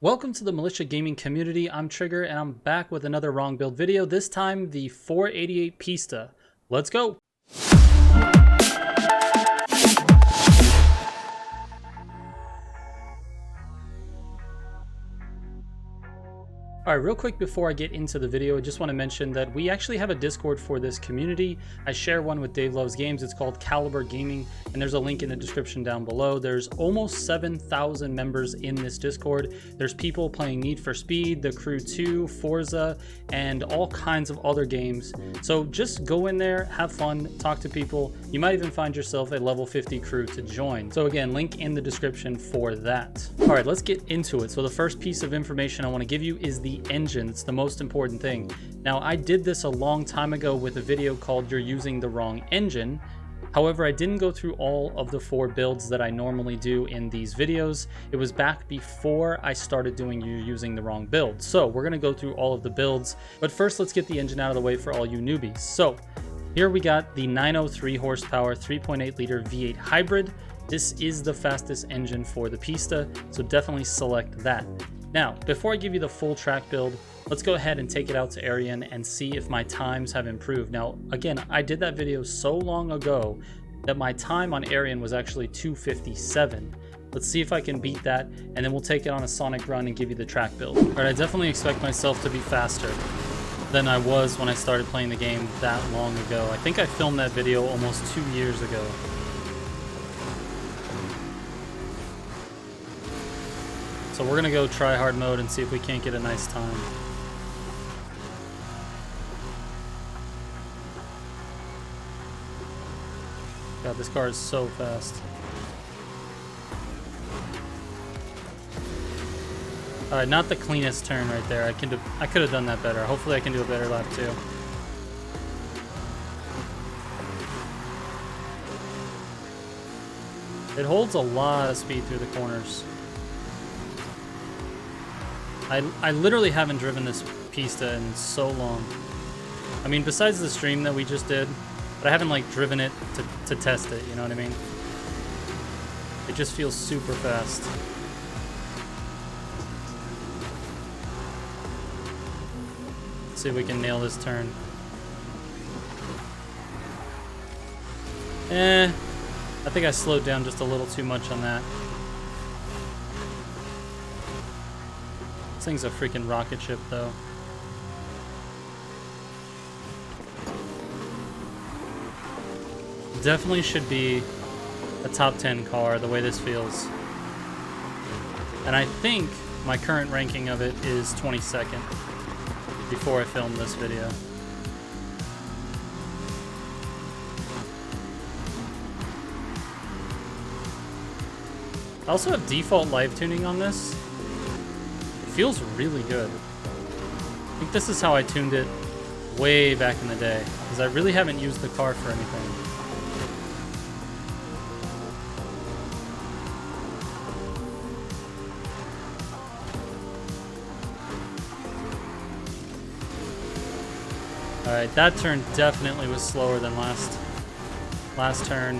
Welcome to the Militia Gaming Community. I'm Trigger and I'm back with another wrong build video, this time the 488 Pista. Let's go! Alright, real quick before I get into the video, I just want to mention that we actually have a Discord for this community. I share one with Dave Loves Games. It's called Caliber Gaming, and there's a link in the description down below. There's almost 7,000 members in this Discord. There's people playing Need for Speed, The Crew 2, Forza, and all kinds of other games. So just go in there, have fun, talk to people. You might even find yourself a level 50 crew to join. So again, link in the description for that. Alright, let's get into it. So the first piece of information I want to give you is the engine. It's the most important thing. Now, I did this a long time ago with a video called You're Using the Wrong Engine. However, I didn't go through all of the 4 builds that I normally do in these videos. It was back before I started doing You're Using the Wrong Build. So we're going to go through all of the builds, but first let's get the engine out of the way for all you newbies. So here we got the 903 horsepower 3.8 liter V8 hybrid. This is the fastest engine for the Pista, so definitely select that. Now, before I give you the full track build, let's go ahead and take it out to Aerion and see if my times have improved. Now, again, I did that video so long ago that my time on Aerion was actually 2:57. Let's see if I can beat that, and then we'll take it on a Sonic run and give you the track build. All right, I definitely expect myself to be faster than I was when I started playing the game that long ago. I think I filmed that video almost 2 years ago. So we're gonna go try hard mode and see if we can't get a nice time. God, this car is so fast. Alright, not the cleanest turn right there. I could have done that better. Hopefully I can do a better lap too. It holds a lot of speed through the corners. I literally haven't driven this Pista in so long. I mean, besides the stream that we just did, but I haven't like driven it to test it, you know what I mean? It just feels super fast. Let's see if we can nail this turn. I think I slowed down just a little too much on that. This thing's a freaking rocket ship, though. Definitely should be a top 10 car, the way this feels. And I think my current ranking of it is 22nd before I filmed this video. I also have default live tuning on this. Feels really good. I think this is how I tuned it way back in the day, because I really haven't used the car for anything. Alright, that turn definitely was slower than last turn.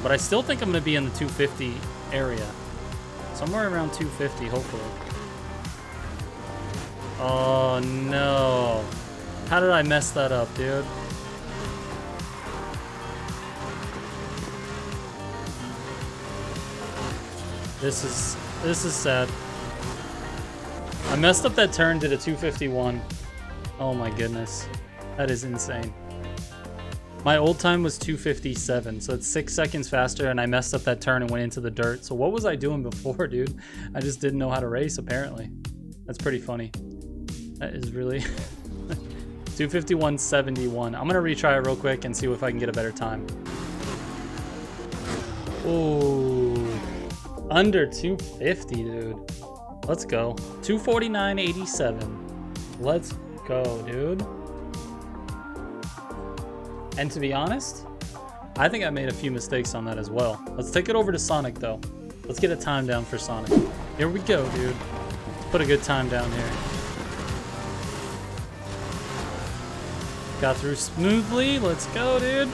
But I still think I'm going to be in the 250 area. Somewhere around 250, hopefully. Oh no. How did I mess that up, dude? This is sad. I messed up that turn, did a 251. Oh my goodness. That is insane. My old time was 2:57, so it's 6 seconds faster, and I messed up that turn and went into the dirt. So what was I doing before, dude? I just didn't know how to race, apparently. That's pretty funny. That is really... 2:51.71. I'm gonna retry it real quick and see if I can get a better time. Ooh. Under 250, dude. Let's go. 2:49.87. Let's go, dude. And to be honest, I think I made a few mistakes on that as well. Let's take it over to Sonic, though. Let's get a time down for Sonic. Here we go, dude. Let's put a good time down here. Got through smoothly. Let's go, dude.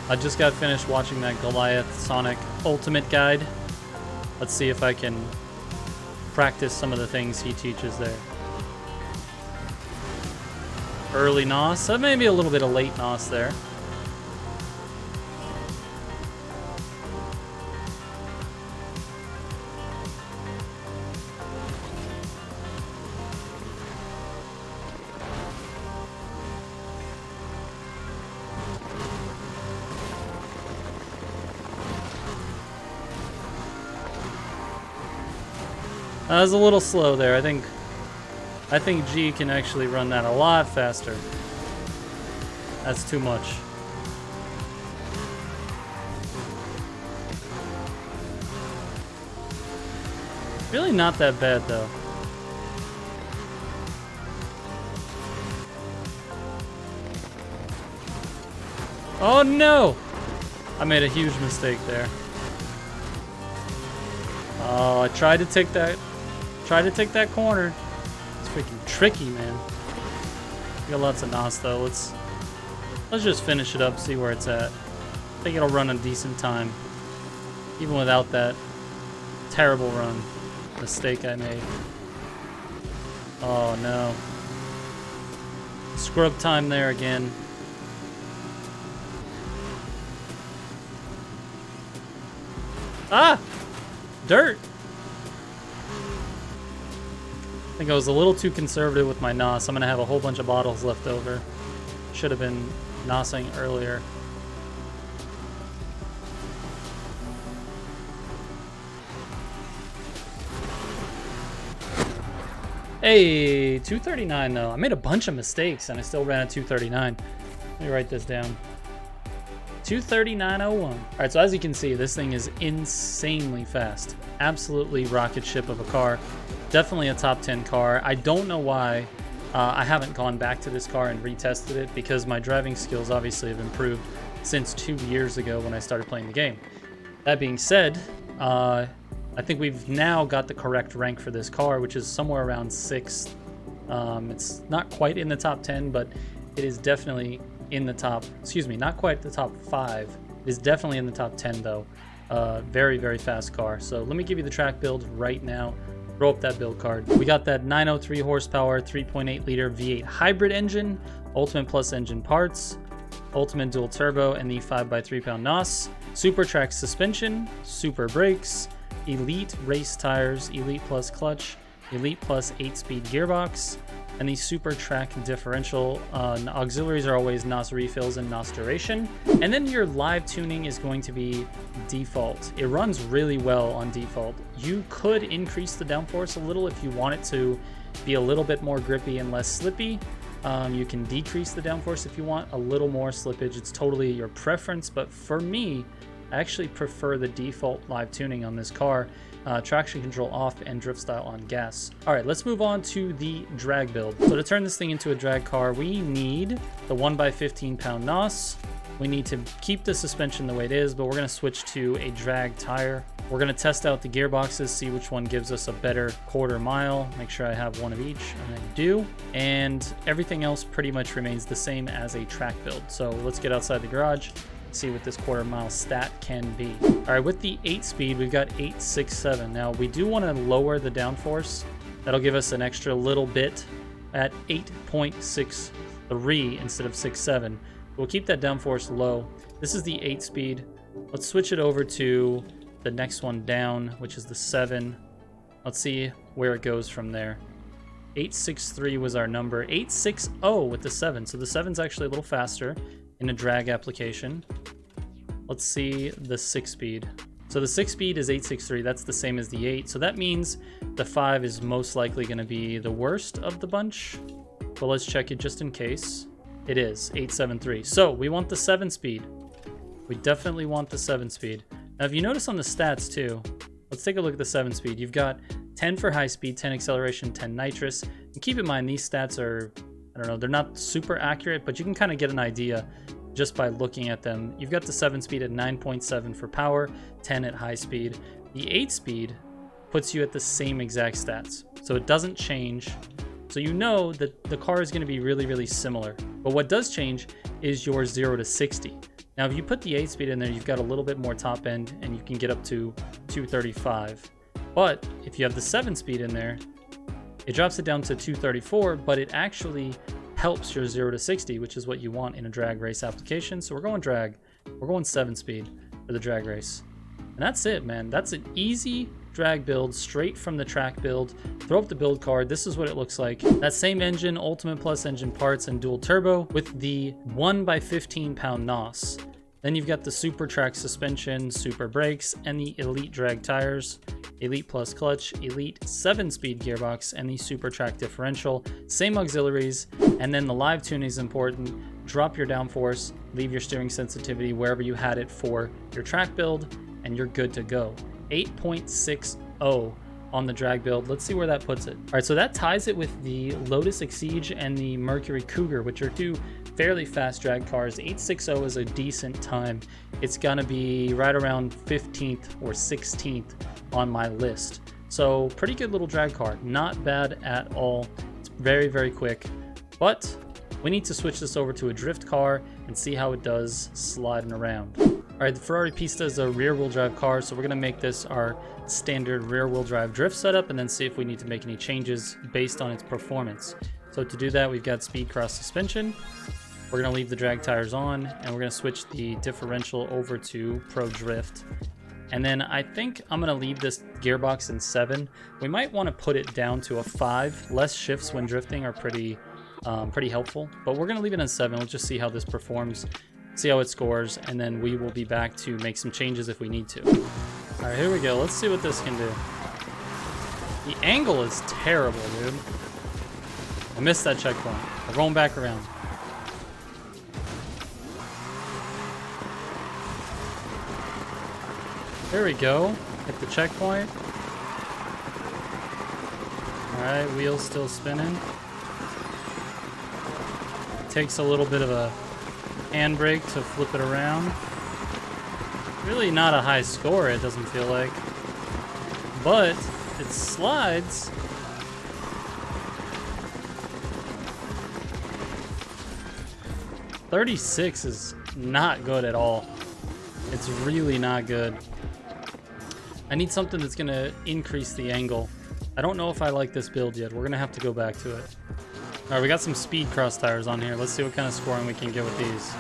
I just got finished watching that Goliath Sonic Ultimate Guide. Let's see if I can practice some of the things he teaches there. Early NOS, maybe a little bit of late NOS there. That was a little slow there. I think G can actually run that a lot faster. That's too much. Really not that bad though. Oh no! I made a huge mistake there. Oh, I tried to take that corner. It's freaking tricky, man. We got lots of NOS though. Let's just finish it up, see where it's at. I think it'll run a decent time, even without that terrible run mistake I made. Oh no. Scrub time there again. Ah! Dirt! I think I was a little too conservative with my NOS. I'm going to have a whole bunch of bottles left over. Should have been NOSing earlier. Hey, 239 though. I made a bunch of mistakes and I still ran at 239. Let me write this down. 239.01. All right, so as you can see, this thing is insanely fast. Absolutely rocket ship of a car. Definitely a top 10 car. I don't know why I haven't gone back to this car and retested it, because my driving skills obviously have improved since 2 years ago when I started playing the game. That being said, I think we've now got the correct rank for this car, which is somewhere around 6th. It's not quite in the top 10, but it is definitely in the top, excuse me, not quite the top 5. It is definitely in the top 10 though. Very, very fast car. So let me give you the track build right now. Throw up that build card. We got that 903 horsepower, 3.8 liter V8 hybrid engine, Ultimate Plus engine parts, Ultimate dual turbo, and the 5x3 pound NOS, Super track suspension, Super brakes, Elite race tires, Elite Plus clutch, Elite Plus 8-speed gearbox, and the Super track differential. Auxiliaries are always NOS refills and NOS duration. And then your live tuning is going to be default. It runs really well on default. You could increase the downforce a little if you want it to be a little bit more grippy and less slippy. You can decrease the downforce if you want a little more slippage. It's totally your preference, but for me, I actually prefer the default live tuning on this car. Traction control off and drift style on gas. All right, let's move on to the drag build. So to turn this thing into a drag car, we need the 1x15 pound NOS. We need to keep the suspension the way it is, but we're gonna switch to a drag tire. We're gonna test out the gearboxes, see which one gives us a better quarter mile. Make sure I have one of each, and I do. And everything else pretty much remains the same as a track build. So let's get outside the garage, see what this quarter mile stat can be. All right, with the 8-speed, we've got 867. Now we do want to lower the downforce. That'll give us an extra little bit at 8.63 instead of 6.7. We'll keep that downforce low. This is the 8-speed. Let's switch it over to the next one down, which is the 7. Let's see where it goes from there. 863 was our number. 860 with the 7. So the 7's actually a little faster in a drag application. Let's see the 6-speed. So the 6-speed is 863. That's the same as the 8. So that means the 5 is most likely going to be the worst of the bunch. But let's check it just in case. It is 873. So we want the 7-speed. We definitely want the 7-speed. Now, if you notice on the stats too, let's take a look at the 7-speed. You've got 10 for high speed, 10 acceleration, 10 nitrous. And keep in mind, these stats are, I don't know, they're not super accurate, but you can kind of get an idea just by looking at them. You've got the 7-speed at 9.7 for power, 10 at high speed. The 8-speed puts you at the same exact stats, so it doesn't change. So you know that the car is going to be really, really similar. But what does change is your 0 to 60. Now, if you put the 8-speed in there, you've got a little bit more top end, and you can get up to 235. But if you have the 7-speed in there, it drops it down to 234, but it actually helps your 0 to 60, which is what you want in a drag race application. So we're going drag. We're going 7-speed for the drag race. And that's it, man. That's an easy drag build straight from the track build. Throw up the build card. This is what it looks like. That same engine, Ultimate Plus engine parts and dual turbo with the 1x15 pound NOS. Then you've got the super track suspension, super brakes, and the elite drag tires, elite plus clutch, elite 7-speed gearbox, and the super track differential. Same auxiliaries, and then the live tuning is important. Drop your downforce, leave your steering sensitivity wherever you had it for your track build, and you're good to go. 8.60 on the drag build. Let's see where that puts it. All right, so that ties it with the Lotus Exige and the Mercury Cougar, which are two fairly fast drag cars. 860 is a decent time. It's gonna be right around 15th or 16th on my list. So pretty good little drag car, not bad at all. It's very, very quick, but we need to switch this over to a drift car and see how it does sliding around. All right, the Ferrari Pista is a rear-wheel drive car, so we're gonna make this our standard rear-wheel drive drift setup and then see if we need to make any changes based on its performance. So to do that, we've got speed cross suspension. We're gonna leave the drag tires on, and we're gonna switch the differential over to Pro Drift. And then I think I'm gonna leave this gearbox in 7. We might wanna put it down to a 5. Less shifts when drifting are pretty helpful, but we're gonna leave it in 7. Let's just see how this performs, see how it scores, and then we will be back to make some changes if we need to. All right, here we go. Let's see what this can do. The angle is terrible, dude. I missed that checkpoint. We're going back around. There we go. Hit the checkpoint. All right, wheels still spinning. Takes a little bit of a handbrake to flip it around. Really not a high score, it doesn't feel like. But it slides. .36 is not good at all. It's really not good. I need something that's gonna increase the angle. I don't know if I like this build yet. We're gonna have to go back to it. All right, we got some speed cross tires on here. Let's see what kind of scoring we can get with these.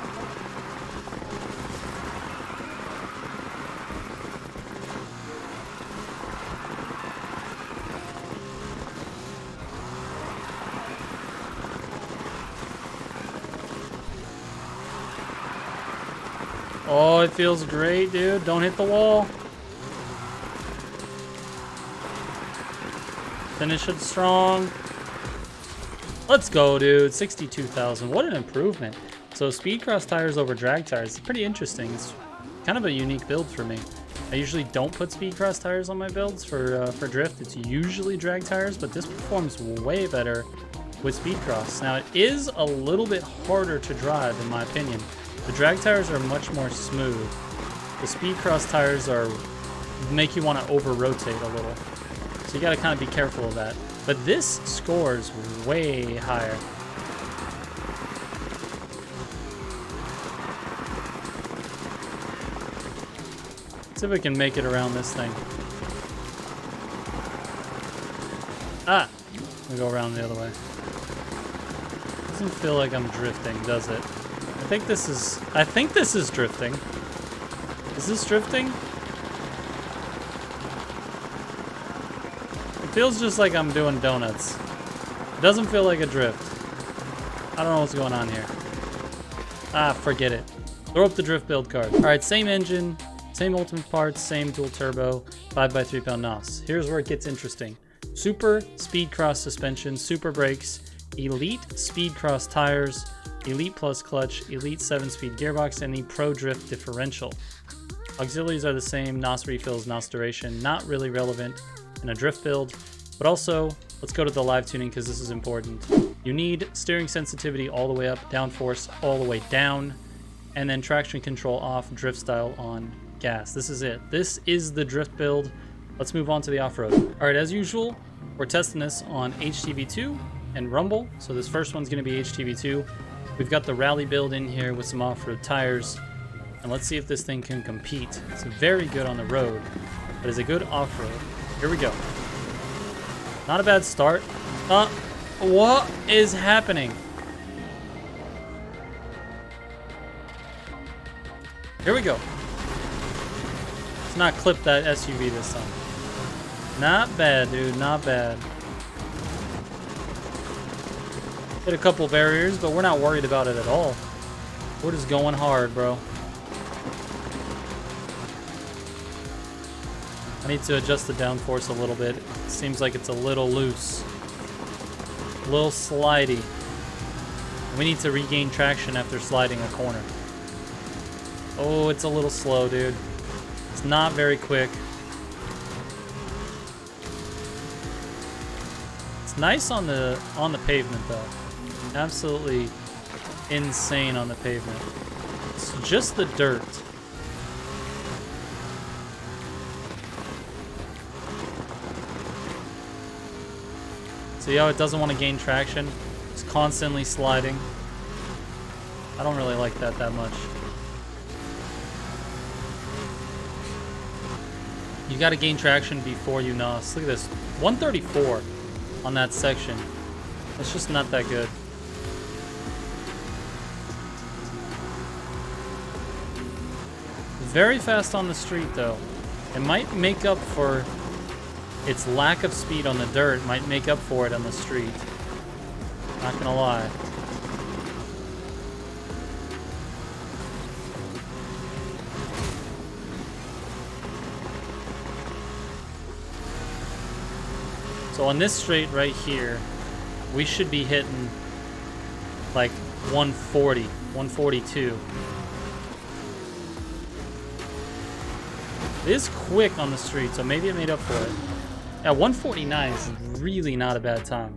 Oh, it feels great, dude. Don't hit the wall. Finish it strong. Let's go, dude. 62,000. What an improvement. So speed cross tires over drag tires. It's pretty interesting. It's kind of a unique build for me. I usually don't put speed cross tires on my builds for drift. It's usually drag tires, but this performs way better with speed cross. Now, it is a little bit harder to drive, in my opinion. The drag tires are much more smooth. The speed cross tires make you want to over rotate a little. So you got to kind of be careful of that. But this scores way higher. Let's see if we can make it around this thing. Ah! We go around the other way. Doesn't feel like I'm drifting, does it? I think this is drifting. Is this drifting? It feels just like I'm doing donuts. It doesn't feel like a drift. I don't know what's going on here. Ah, forget it. Throw up the drift build card. All right, same engine, same ultimate parts, same dual turbo, 5x3 pound NOS. Here's where it gets interesting. Super speed cross suspension, super brakes, elite speed cross tires, elite plus clutch, elite 7-speed gearbox, and the Pro Drift differential. Auxiliaries are the same, NOS refills, NOS duration, not really relevant in a drift build, but also let's go to the live tuning because this is important. You need steering sensitivity all the way up, downforce all the way down, and then traction control off, drift style on, gas. This is it. This is the drift build. Let's move on to the off-road. All right, as usual, we're testing this on HTV-2 and Rumble. So this first one's gonna be HTV-2. We've got the rally build in here with some off-road tires. And let's see if this thing can compete. It's very good on the road, but is it good off-road? Here we go. Not a bad start. What is happening? Here we go. Let's not clip that SUV this time. Not bad, dude. Not bad. Hit a couple barriers, but we're not worried about it at all. We're just going hard, bro. I need to adjust the downforce a little bit. It seems like it's a little loose. A little slidey. We need to regain traction after sliding a corner. Oh, it's a little slow, dude. It's not very quick. It's nice on the pavement though. Absolutely insane on the pavement. It's just the dirt. See how it doesn't want to gain traction? It's constantly sliding. I don't really like that much. You got to gain traction before you NOS. Look at this. 134 on that section. That's just not that good. Very fast on the street though. It might make up for its lack of speed on the dirt. Might make up for it on the street. Not gonna lie. So on this straight right here, we should be hitting like 140, 142. It is quick on the street, so maybe it made up for it. Yeah, 149 is really not a bad time.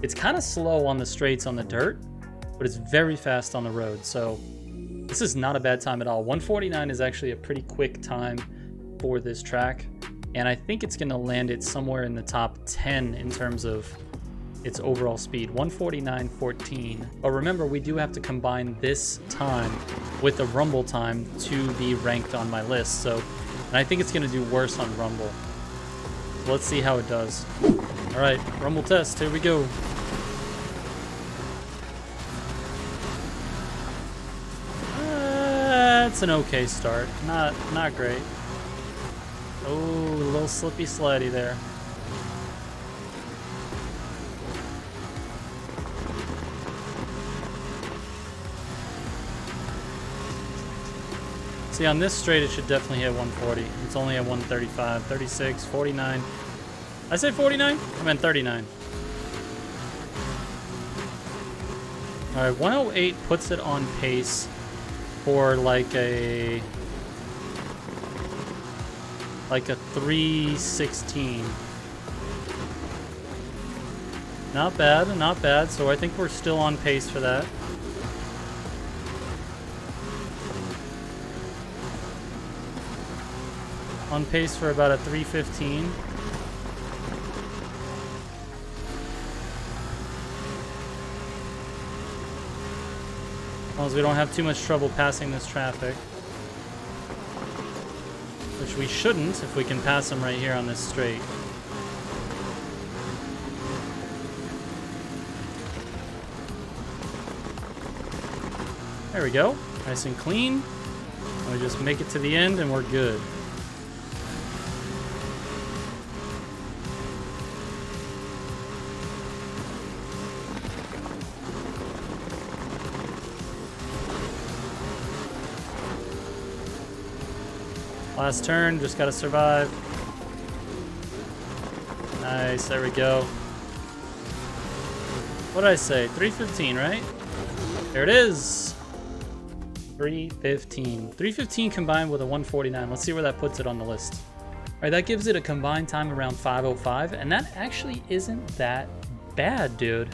It's kind of slow on the straights on the dirt, but it's very fast on the road. So this is not a bad time at all. 149 is actually a pretty quick time for this track. And I think it's going to land it somewhere in the top 10 in terms of its overall speed. 149.14. But remember, we do have to combine this time with the Rumble time to be ranked on my list. So, and I think it's going to do worse on Rumble. So let's see how it does. All right, Rumble test. Here we go. It's an okay start. Not great. Oh, a little slippy slidey there. See, on this straight, it should definitely hit 140. It's only at 135, 36, 49. I say 49? I meant 39. All right, 108 puts it on pace for like a 316. Not bad, not bad. So I think we're still on pace for that. On pace for about a 315. As long as we don't have too much trouble passing this traffic. Which we shouldn't if we can pass them right here on this straight. There we go. Nice and clean. And we just make it to the end and we're good. Last turn, just gotta survive. Nice, there we go. What did I say? 315, right? There it is. 315. 315 combined with a 149. Let's see where that puts it on the list. All right, that gives it a combined time around 505, and that actually isn't that bad, dude.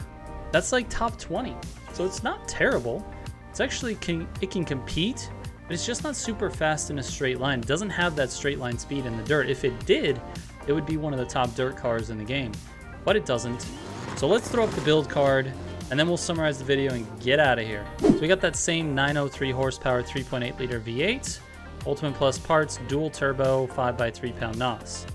That's like top 20, so it's not terrible. It's actually it can compete. But it's just not super fast in a straight line. It doesn't have that straight line speed in the dirt. If it did, it would be one of the top dirt cars in the game. But it doesn't. So let's throw up the build card and then we'll summarize the video and get out of here. So we got that same 903 horsepower 3.8 liter V8, Ultimate Plus parts, dual turbo, 5x3 pound NOS.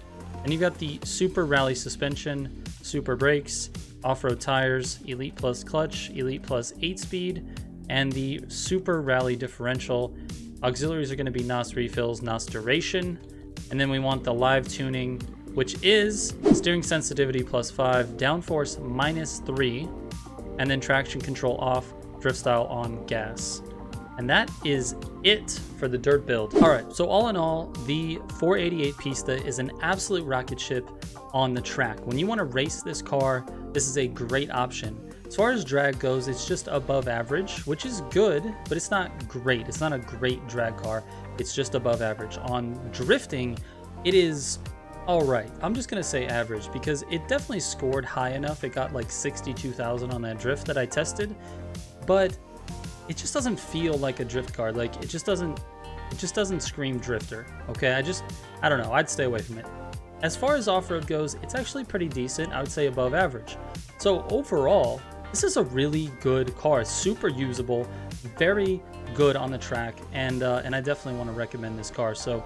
And you got the Super Rally suspension, Super brakes, off-road tires, Elite Plus clutch, Elite Plus 8-speed, and the Super Rally differential. Auxiliaries are going to be NOS refills, NOS duration, and then we want the live tuning, which is steering sensitivity +5, downforce -3, and then traction control off, drift style on gas. And that is it for the dirt build. All right, so all in all, the 488 Pista is an absolute rocket ship on the track. When you want to race this car, this is a great option. As far as drag goes, it's just above average, which is good, but it's not great. It's not a great drag car. It's just above average. On drifting, it is all right. I'm just gonna say average because it definitely scored high enough. It got like 62,000 on that drift that I tested, but it just doesn't feel like a drift car. Like it just doesn't scream drifter. Okay, I don't know. I'd stay away from it. As far as off-road goes, it's actually pretty decent. I would say above average. So overall, this is a really good car. It's super usable, very good on the track, and I definitely want to recommend this car. So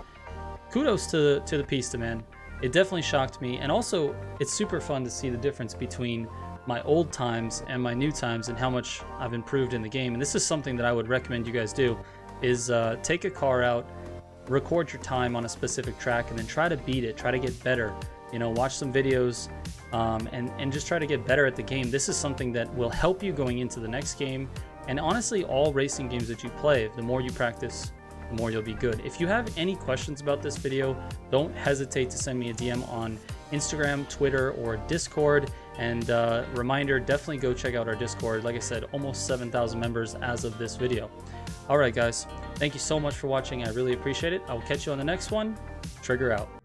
kudos to the Pista, man. It definitely shocked me, and also it's super fun to see the difference between my old times and my new times and how much I've improved in the game. And this is something that I would recommend you guys do, is take a car out, record your time on a specific track, and then try to beat it, try to get better. You know, watch some videos and just try to get better at the game. This is something that will help you going into the next game, and honestly all racing games that you play. The more you practice, the more you'll be good. If you have any questions about this video, don't hesitate to send me a DM on Instagram, Twitter, or Discord. And reminder, definitely go check out our Discord. Like I said, almost 7,000 members as of this video. All right, guys, thank you so much for watching. I really appreciate it. I will catch you on the next one. Trigger out.